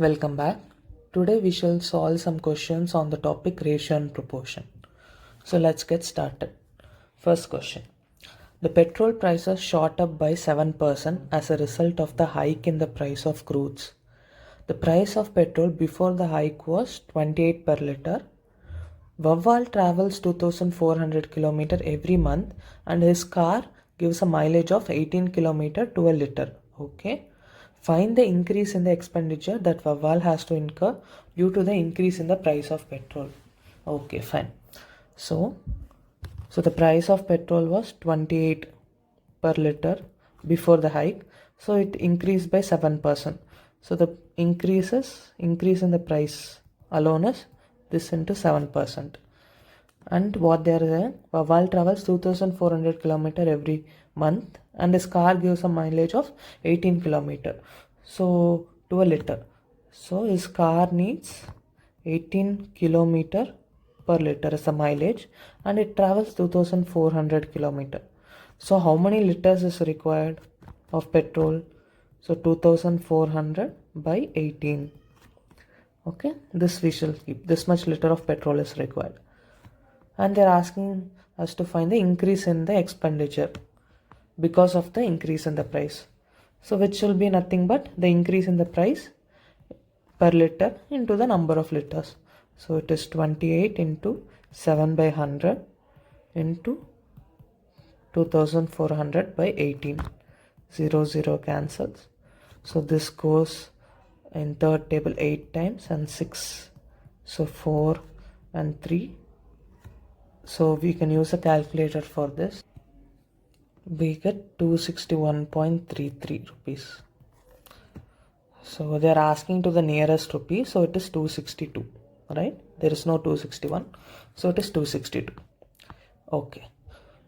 Welcome back. Today we shall solve some questions on the topic ratio and proportion. So let's get started. First question. The petrol prices shot up by 7% as a result of the hike in the price of crudes. The price of petrol before the hike was 28 per liter. Vawal travels 2400 km every month and his car gives a mileage of 18 km to a liter. Okay. Find the increase in the expenditure that Vawal has to incur due to the increase in the price of petrol. Okay, fine. So the price of petrol was 28 per liter before the hike. So it increased by 7%. So the increase in the price alone is this into 7%. And what they are saying, Vawal travels 2400 km every month and his car gives a mileage of 18 km. So to a liter. So his car needs 18 km per liter as a mileage and it travels 2400 km. So how many liters is required of petrol? So 2400 by 18. Okay, this we shall keep. This much liter of petrol is required. And they're asking us to find the increase in the expenditure because of the increase in the price. So which will be nothing but the increase in the price per liter into the number of liters. So it is 28 into 7 by 100 into 2400 by 18. 0 cancels. So this goes in third table 8 times and 6. So 4 and 3. So we can use a calculator for this. We get 261.33 rupees. So they are asking to the nearest rupee. So it is 262, right? There is no 261. So it is 262. Okay.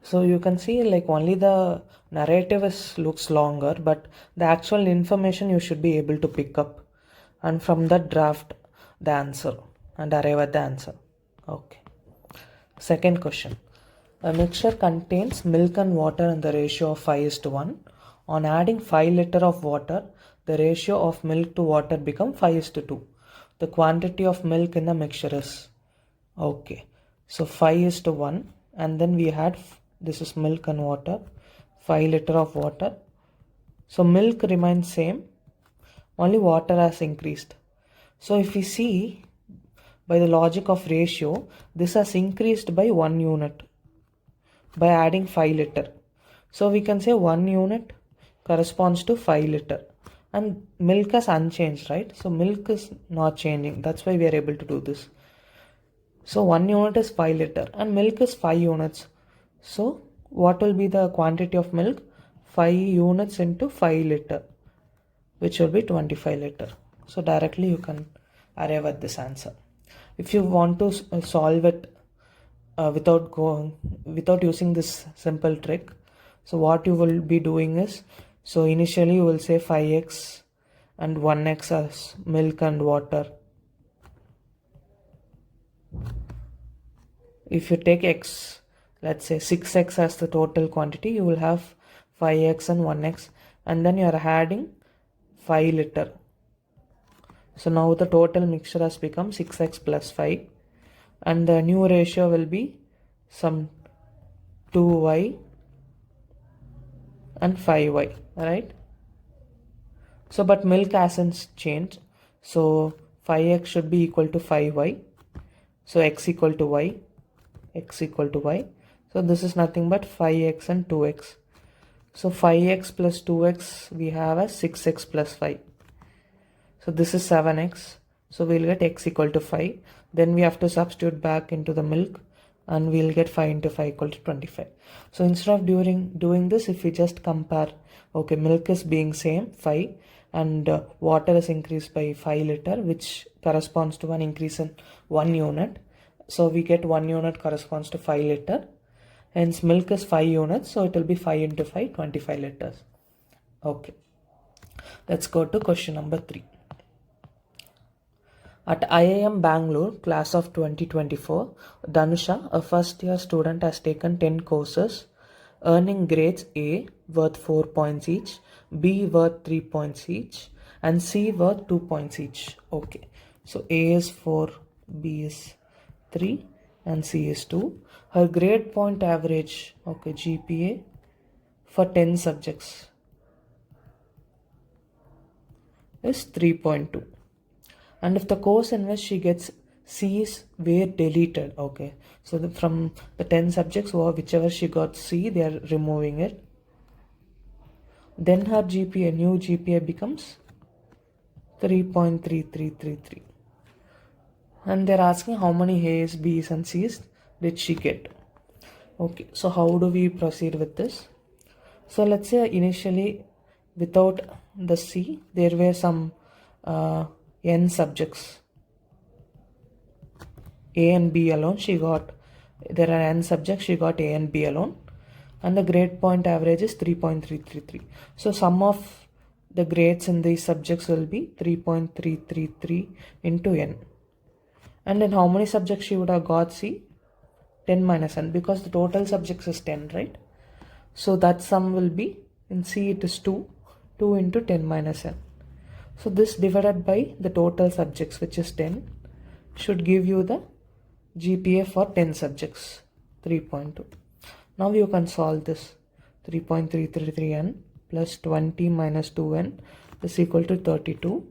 So you can see like only the narrative looks longer, but the actual information you should be able to pick up. And from that draft the answer and arrive at the answer. Okay. Second question. A mixture contains milk and water in the ratio of 5:1. On adding 5 liters of water, the ratio of milk to water becomes 5:2. The quantity of milk in the mixture is. Okay. So 5:1 and then we had this is milk and water. 5 liters of water. So milk remains same. Only water has increased. So if we see by the logic of ratio, this has increased by 1 unit by adding 5 liter. So we can say 1 unit corresponds to 5 liter and milk is unchanged, right? So milk is not changing. That's why we are able to do this. So 1 unit is 5 liter and milk is 5 units. So what will be the quantity of milk? 5 units into 5 liter, which will be 25 liter. So directly you can arrive at this answer. If you want to solve it without using this simple trick, so what you will be doing is, so initially you will say 5x and 1x as milk and water. If you take x, let's say 6x as the total quantity, you will have 5x and 1x and then you are adding 5 liter. So now the total mixture has become 6x plus 5 and the new ratio will be some 2y and 5y, right? So but milk hasn't changed. So 5x should be equal to 5y. So x equal to y. X equal to y. So this is nothing but 5x and 2x. So 5x plus 2x we have as 6x plus 5. So this is 7x. So we'll get x equal to 5. Then we have to substitute back into the milk and we'll get 5 into 5 equal to 25. So instead of doing this, if we just compare, okay, milk is being same 5 and water is increased by 5 liter, which corresponds to an increase in 1 unit. So we get 1 unit corresponds to 5 liter. Hence milk is 5 units. So it will be 5 into 5, 25 liters. Okay. Let's go to question number 3. At IIM Bangalore, class of 2024, Dhanusha, a first-year student, has taken 10 courses, earning grades A worth 4 points each, B worth 3 points each, and C worth 2 points each. Okay, so A is 4, B is 3 and C is 2. Her grade point average, okay, GPA for 10 subjects is 3.2. And if the course in which she gets C's were deleted, okay, so from the 10 subjects or whichever she got C, they are removing it, then her GPA, new GPA becomes 3.3333. And they're asking how many A's, B's and C's did she get. Okay, so how do we proceed with this? So let's say initially without the C, there were some N subjects. A and B alone, there are N subjects, she got A and B alone. And the grade point average is 3.333. So sum of the grades in these subjects will be 3.333 into N. And in how many subjects she would have got C? 10 minus N, because the total subjects is 10, right? So that sum will be, in C it is 2 into 10 minus N. So this divided by the total subjects, which is 10, should give you the GPA for 10 subjects, 3.2. Now you can solve this. 3.333N plus 20 minus 2N is equal to 32.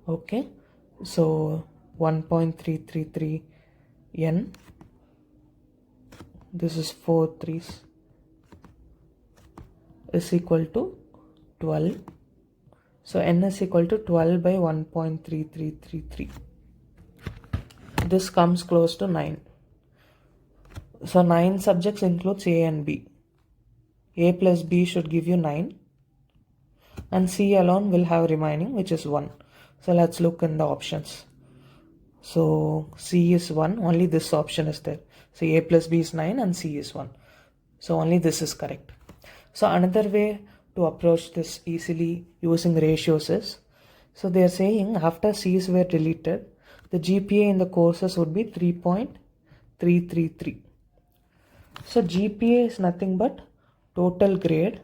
Okay, so 1.333N, this is 4 threes, is equal to 12. So N is equal to 12 by 1.3333. This comes close to 9. So 9 subjects includes A and B. A plus B should give you 9. And C alone will have remaining, which is 1. So let's look in the options. So C is 1, only this option is there. So A plus B is 9 and C is 1. So only this is correct. So another way to approach this easily using ratios is, so they are saying after C's were deleted, the GPA in the courses would be 3.333. So GPA is nothing but total grade,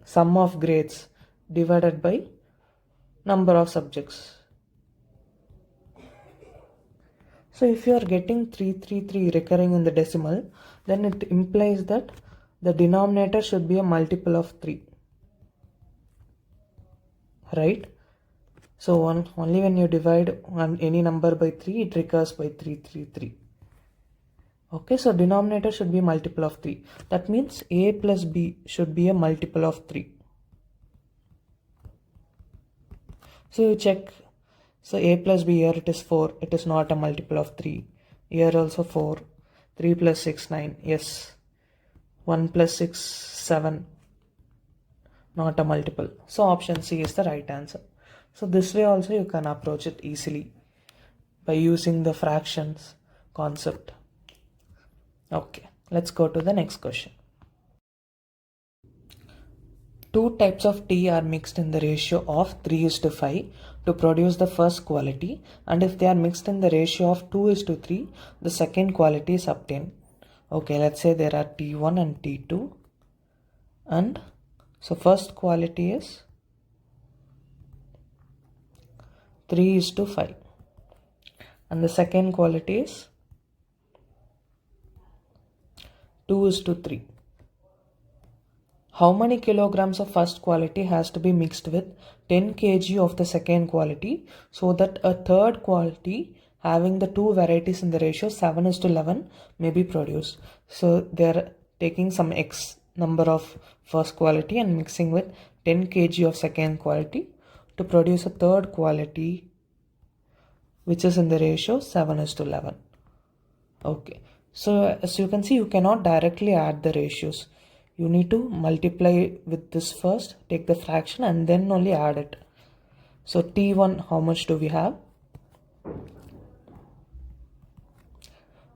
sum of grades divided by number of subjects. So if you are getting 333 recurring in the decimal, then it implies that the denominator should be a multiple of 3. Right? So only when you divide any number by 3, it recurs by 333. Okay, so denominator should be a multiple of 3. That means A plus B should be a multiple of 3. So you check. So A plus B, here it is 4. It is not a multiple of 3. Here also 4. 3 plus 6, 9. Yes. 1 plus 6, 7. Not a multiple. So option C is the right answer. So this way also you can approach it easily by using the fractions concept. Okay, let's go to the next question. Two types of tea are mixed in the ratio of 3:5 to produce the first quality, and if they are mixed in the ratio of 2:3, the second quality is obtained. Okay, let's say there are T1 and T2, and so first quality is 3:5 and the second quality is 2:3. How many kilograms of first quality has to be mixed with 10 kg of the second quality so that a third quality having the two varieties in the ratio 7:11 may be produced? So they are taking some X number of first quality and mixing with 10 kg of second quality to produce a third quality which is in the ratio 7:11. Okay, so as you can see, you cannot directly add the ratios. You need to multiply with this first, take the fraction and then only add it. So T1, how much do we have?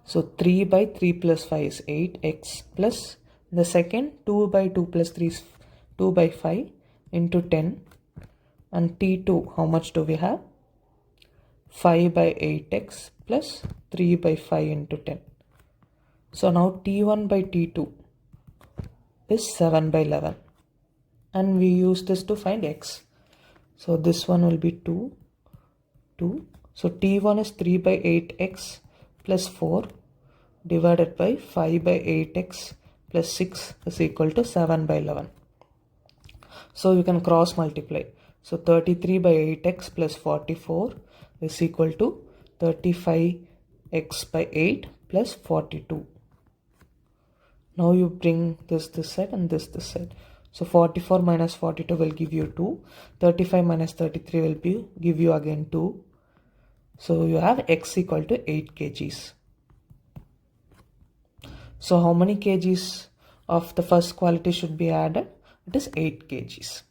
So 3 by 3 plus 5 is 8x plus the second 2 by 2 plus 3 is 2 by 5 into 10. And T2, how much do we have? 5 by 8x plus 3 by 5 into 10. So now T1 by T2 is 7 by 11. and we use this to find x. So this one will be 2, 2. So T1 is 3 by 8x plus 4 divided by 5 by 8x plus 6 is equal to 7 by 11. So you can cross multiply. So 33 by 8x plus 44 is equal to 35x by 8 plus 42. Now you bring this side and this side. So 44 minus 42 will give you 2. 35 minus 33 will give you again 2. So you have x equal to 8 kgs. So how many kgs of the first quality should be added? It is 8 kgs.